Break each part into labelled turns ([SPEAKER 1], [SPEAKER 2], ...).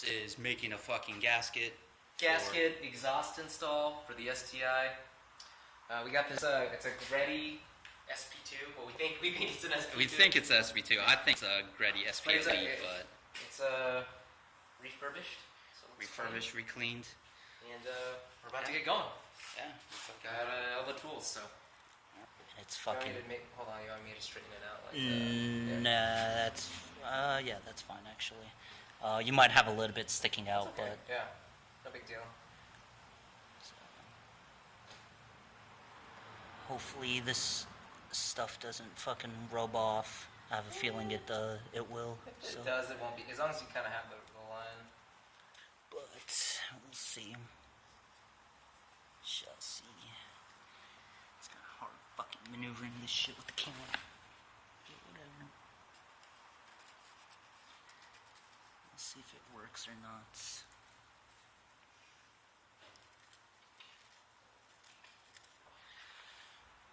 [SPEAKER 1] This is making a fucking gasket.
[SPEAKER 2] Exhaust install for the STi. We got this. It's a Greddy SP2. Well, we think it's an SP2.
[SPEAKER 1] We think it's SP2. I think it's a Greddy SP2, but
[SPEAKER 2] it's refurbished. So
[SPEAKER 1] refurbished, recleaned,
[SPEAKER 2] and we're about to get going.
[SPEAKER 1] Yeah.
[SPEAKER 2] Got all the tools. So
[SPEAKER 1] it's fucking.
[SPEAKER 2] Hold on. You want me to straighten it out?
[SPEAKER 1] Nah, that's yeah, that's fine actually. You might have a little bit sticking out,
[SPEAKER 2] okay.
[SPEAKER 1] but
[SPEAKER 2] yeah, no big deal.
[SPEAKER 1] So, hopefully this stuff doesn't fucking rub off. I have a feeling it will.
[SPEAKER 2] If it does, it won't be. As long as you kind of have the line.
[SPEAKER 1] But we'll see. Shall see. It's kind of hard fucking maneuvering this shit with the camera. But whatever. We'll see if it works or not.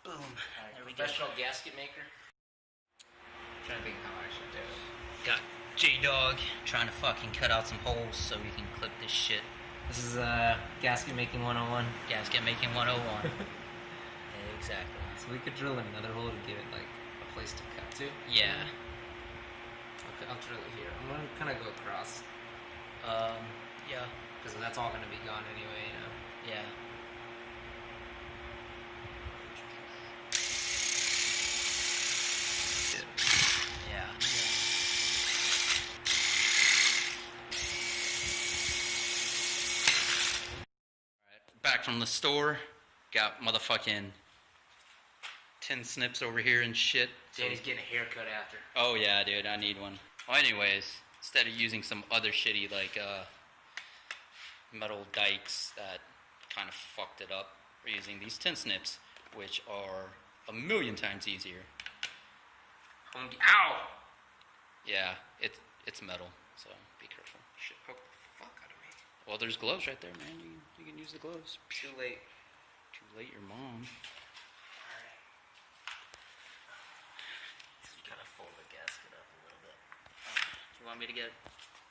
[SPEAKER 1] Boom. There we go.
[SPEAKER 2] Professional gasket maker. I'm trying to think how I should do it.
[SPEAKER 1] Got J-Dog trying to fucking cut out some holes so we can clip this shit.
[SPEAKER 2] This is gasket making 101.
[SPEAKER 1] Gasket making 101. Exactly.
[SPEAKER 2] So we could drill in another hole to give it like a place to cut to.
[SPEAKER 1] Yeah.
[SPEAKER 2] Okay, I'll drill it here. I'm gonna kind of go across.
[SPEAKER 1] Yeah.
[SPEAKER 2] Because that's all gonna be gone anyway, you know.
[SPEAKER 1] Yeah. Yeah. Alright, back from the store. Got motherfucking tin snips over here and shit.
[SPEAKER 2] Danny's getting a haircut after.
[SPEAKER 1] Oh yeah, dude, I need one. Well, anyways, instead of using some other shitty like metal dikes that kind of fucked it up, we're using these tin snips, which are 1,000,000 times easier.
[SPEAKER 2] Ow!
[SPEAKER 1] Yeah, it's metal, so be careful.
[SPEAKER 2] Shit, poke the fuck out of me.
[SPEAKER 1] Well, there's gloves right there, man. You can use the gloves.
[SPEAKER 2] Too late.
[SPEAKER 1] Too late, your mom.
[SPEAKER 2] Alright. You gotta fold the gasket up a little bit.
[SPEAKER 1] You want me to get?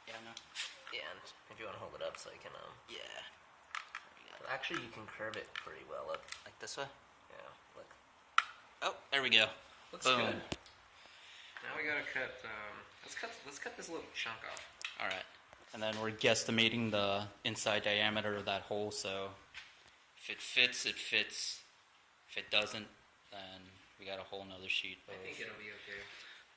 [SPEAKER 1] Yeah, no.
[SPEAKER 2] Yeah, and if you want to hold it up so you can
[SPEAKER 1] Yeah.
[SPEAKER 2] Well, actually, you can curve it pretty well up.
[SPEAKER 1] Like this way?
[SPEAKER 2] Yeah. Look.
[SPEAKER 1] Oh, there we go.
[SPEAKER 2] Looks
[SPEAKER 1] Boom.
[SPEAKER 2] good. Now we gotta cut. Let's cut this little chunk off.
[SPEAKER 1] All right. And then we're guesstimating the inside diameter of that hole. So if it fits, it fits. If it doesn't, then we got a whole nother sheet of
[SPEAKER 2] I think it'll be okay.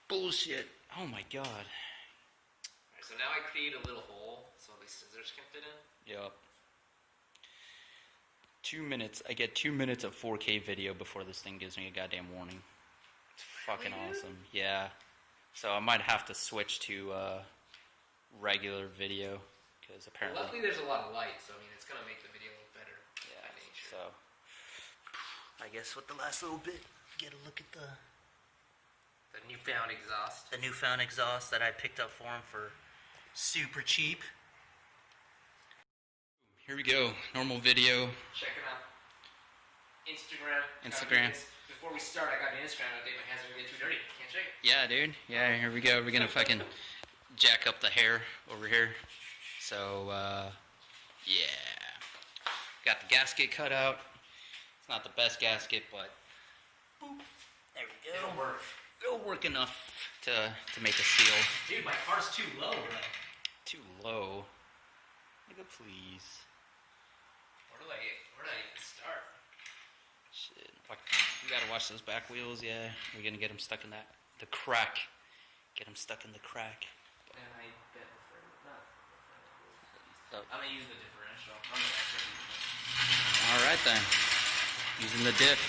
[SPEAKER 1] bullshit. Oh my god.
[SPEAKER 2] Alright, so now I create a little hole so these scissors can fit in.
[SPEAKER 1] Yup. 2 minutes. I get 2 minutes of 4K video before this thing gives me a goddamn warning. It's fucking awesome. Yeah. So I might have to switch to regular video because apparently.
[SPEAKER 2] Well, luckily, there's a lot of light, so I mean, it's gonna make the video look better.
[SPEAKER 1] Yeah.
[SPEAKER 2] By nature.
[SPEAKER 1] So I guess with the last little bit, get a look at the
[SPEAKER 2] newfound exhaust.
[SPEAKER 1] The newfound exhaust that I picked up for him for super cheap. Here we go. Normal video.
[SPEAKER 2] Check it out. Instagram. Before we start, I got an Instagram update. My hands are gonna get too dirty. Can't shake it.
[SPEAKER 1] Yeah, dude. Yeah, here we go. We're gonna fucking jack up the hair over here. So, yeah. Got the gasket cut out. It's not the best gasket, but boop. There we go.
[SPEAKER 2] It'll work.
[SPEAKER 1] It'll work enough to make a seal.
[SPEAKER 2] Dude, my car's too low, bro.
[SPEAKER 1] Too low. Nigga, please.
[SPEAKER 2] Where do I even start?
[SPEAKER 1] Shit. We gotta watch those back wheels, yeah. We're gonna get them stuck in the crack. Get them stuck in the crack.
[SPEAKER 2] And I bet
[SPEAKER 1] Oh.
[SPEAKER 2] I'm gonna use the differential. I'm gonna actually use it.
[SPEAKER 1] Alright then. Using the diff.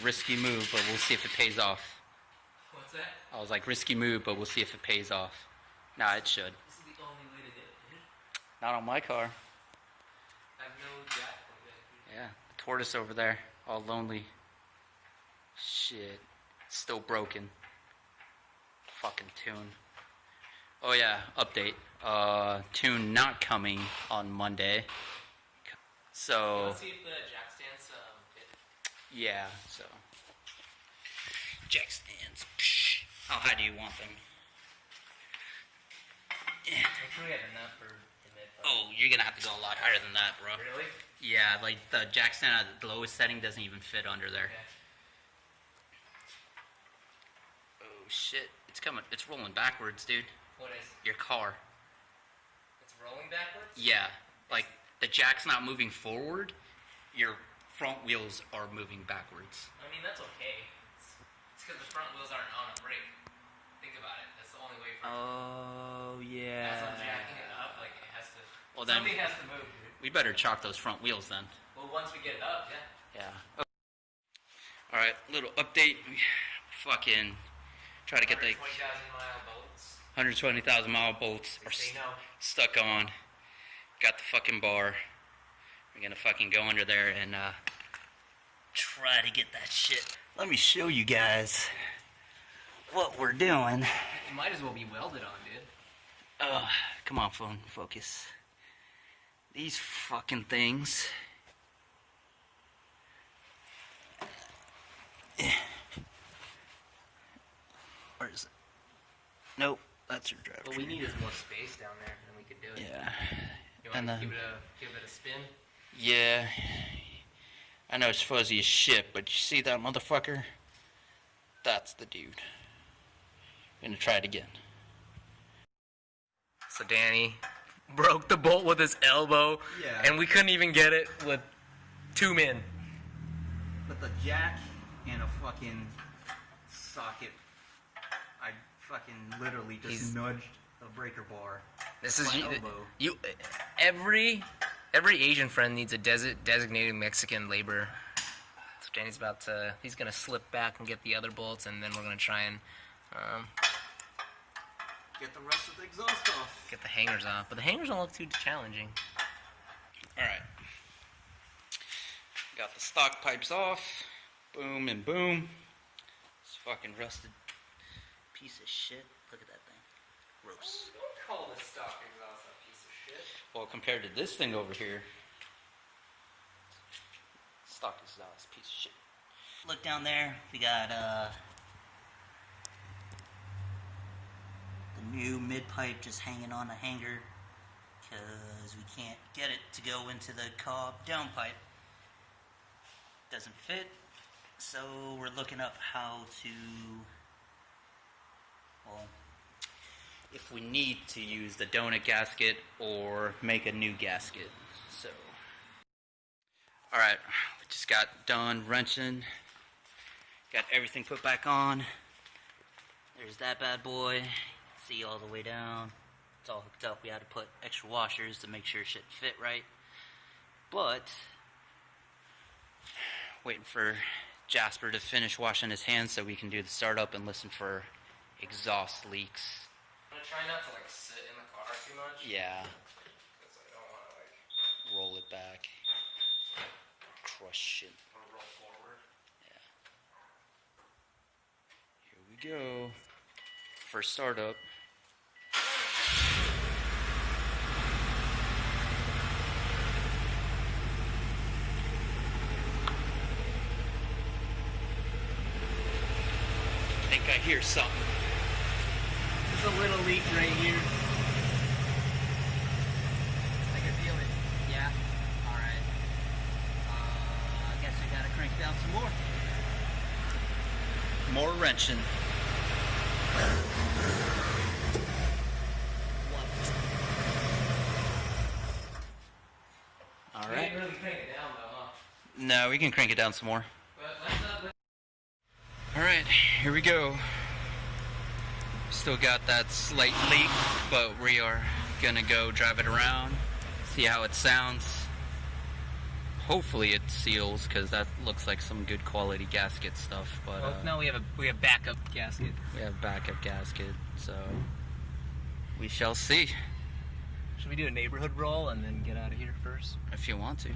[SPEAKER 1] Risky move, but we'll see if it pays off.
[SPEAKER 2] What's that?
[SPEAKER 1] I was like, risky move, but we'll see if it pays off. Nah, it should.
[SPEAKER 2] This is the only way to do it, dude.
[SPEAKER 1] Not on my car.
[SPEAKER 2] I have no jack.
[SPEAKER 1] Yeah, the tortoise over there, all lonely. Shit. Still broken. Fucking tune. Oh yeah, update. Tune not coming on Monday. So.
[SPEAKER 2] Let's see if the jack stands fit.
[SPEAKER 1] Yeah, so. Jack stands. How high do you want them?
[SPEAKER 2] Actually, we have enough for the mid.
[SPEAKER 1] Oh, you're gonna have to go a lot higher than that, bro.
[SPEAKER 2] Really?
[SPEAKER 1] Yeah, like the jack stand at the lowest setting doesn't even fit under there.
[SPEAKER 2] Okay.
[SPEAKER 1] Oh shit, it's coming. It's rolling backwards, dude.
[SPEAKER 2] What is?
[SPEAKER 1] Your car.
[SPEAKER 2] It's rolling backwards?
[SPEAKER 1] Yeah, like the jack's not moving forward. Your front wheels are moving backwards.
[SPEAKER 2] I mean, that's okay. It's because the front wheels aren't on a brake. Think about it. That's the only way for
[SPEAKER 1] Oh
[SPEAKER 2] As
[SPEAKER 1] yeah.
[SPEAKER 2] I'm jacking it up, like it has to.
[SPEAKER 1] Well, then
[SPEAKER 2] Something has to move, dude.
[SPEAKER 1] we better chalk those front wheels then.
[SPEAKER 2] Well, once we get it up, yeah.
[SPEAKER 1] Yeah. Oh. All right, little update. Fucking try to get the
[SPEAKER 2] 20,000-mile bolts.
[SPEAKER 1] 120,000 mile bolts
[SPEAKER 2] They
[SPEAKER 1] are
[SPEAKER 2] say no.
[SPEAKER 1] stuck on. Got the fucking bar. We're gonna fucking go under there and try to get that shit. Let me show you guys what we're doing.
[SPEAKER 2] It might as well be welded on, dude.
[SPEAKER 1] Come on, phone, focus. These fucking things. Where is it? Nope, that's your driver.
[SPEAKER 2] What we need is more space down there, and we could do it.
[SPEAKER 1] Yeah.
[SPEAKER 2] You
[SPEAKER 1] And
[SPEAKER 2] want to
[SPEAKER 1] then-
[SPEAKER 2] give it a spin?
[SPEAKER 1] Yeah. I know it's fuzzy as shit, but you see that motherfucker? That's the dude. I'm gonna try it again.
[SPEAKER 2] So Danny broke the bolt with his elbow,
[SPEAKER 1] Yeah.
[SPEAKER 2] and we couldn't even get it with 2 men.
[SPEAKER 1] With the jack and a fucking socket, I fucking literally just
[SPEAKER 2] He's-
[SPEAKER 1] nudged a breaker bar.
[SPEAKER 2] This is
[SPEAKER 1] My elbow.
[SPEAKER 2] every Asian friend needs a designated Mexican laborer. So Danny's he's gonna slip back and get the other bolts, and then we're gonna try and
[SPEAKER 1] Get the rest of the exhaust off.
[SPEAKER 2] get the hangers off. But the hangers don't look too challenging.
[SPEAKER 1] Alright. Got the stock pipes off. Boom and boom. This fucking rusted piece of shit. Look at that thing. Gross.
[SPEAKER 2] Don't call this stock exhaust a piece of shit.
[SPEAKER 1] Well, compared to this thing over here, stock exhaust piece of shit. Look down there. We got the new mid pipe just hanging on a hanger because we can't get it to go into the cob down pipe. Doesn't fit, so we're looking up how to, well, if we need to use the donut gasket or make a new gasket. So, alright, we just got done wrenching, got everything put back on. There's that bad boy. See all the way down. It's all hooked up. We had to put extra washers to make sure shit fit right. But waiting for Jasper to finish washing his hands so we can do the startup and listen for exhaust leaks.
[SPEAKER 2] I'm gonna try not to sit in the car too much.
[SPEAKER 1] Yeah,
[SPEAKER 2] Because I don't want to
[SPEAKER 1] roll it back. Crush it.
[SPEAKER 2] roll forward.
[SPEAKER 1] Here we go. First startup. I think I hear something.
[SPEAKER 2] There's a little leak right here. I can feel it.
[SPEAKER 1] Yeah. Alright. I guess I gotta crank down some more. More wrenching.
[SPEAKER 2] We
[SPEAKER 1] Alright.
[SPEAKER 2] didn't really crank it down though, huh?
[SPEAKER 1] No, we can crank it down some more.
[SPEAKER 2] But
[SPEAKER 1] Alright, here we go. Still got that slight leak, but we are gonna go drive it around, see how it sounds. Hopefully it seals, because that looks like some good quality gasket stuff. But
[SPEAKER 2] no, we have backup gasket.
[SPEAKER 1] we have backup gasket, so we shall see
[SPEAKER 2] Should we do a neighborhood roll and then get out of here first?
[SPEAKER 1] if you want to.